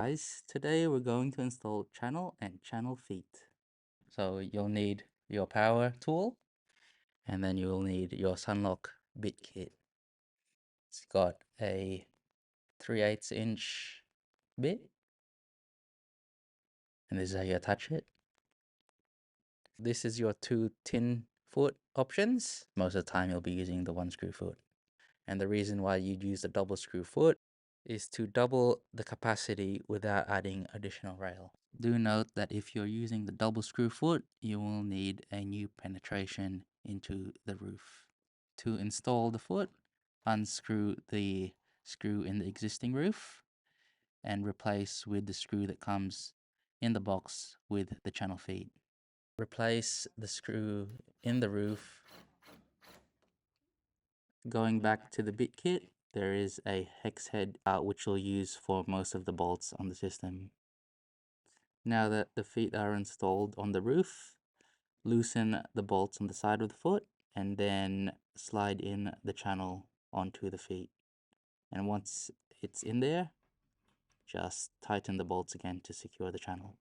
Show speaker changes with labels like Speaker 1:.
Speaker 1: Guys, today we're going to install channel and channel feet. So you'll need your power tool, and then you'll need your SUNLOCK bit kit. It's got a 3/8 inch bit, and this is how you attach it. This is your 2 tin foot options. Most of the time you'll be using the 1 screw foot. And the reason why you'd use the double screw foot is to double the capacity without adding additional rail. Do note that if you're using the double screw foot, you will need a new penetration into the roof. To install the foot, unscrew the screw in the existing roof and replace with the screw that comes in the box with the channel feet. Replace the screw in the roof. Going back to the bit kit, there is a hex head which we'll use for most of the bolts on the system. Now that the feet are installed on the roof, loosen the bolts on the side of the foot and then slide in the channel onto the feet. And once it's in there, just tighten the bolts again to secure the channel.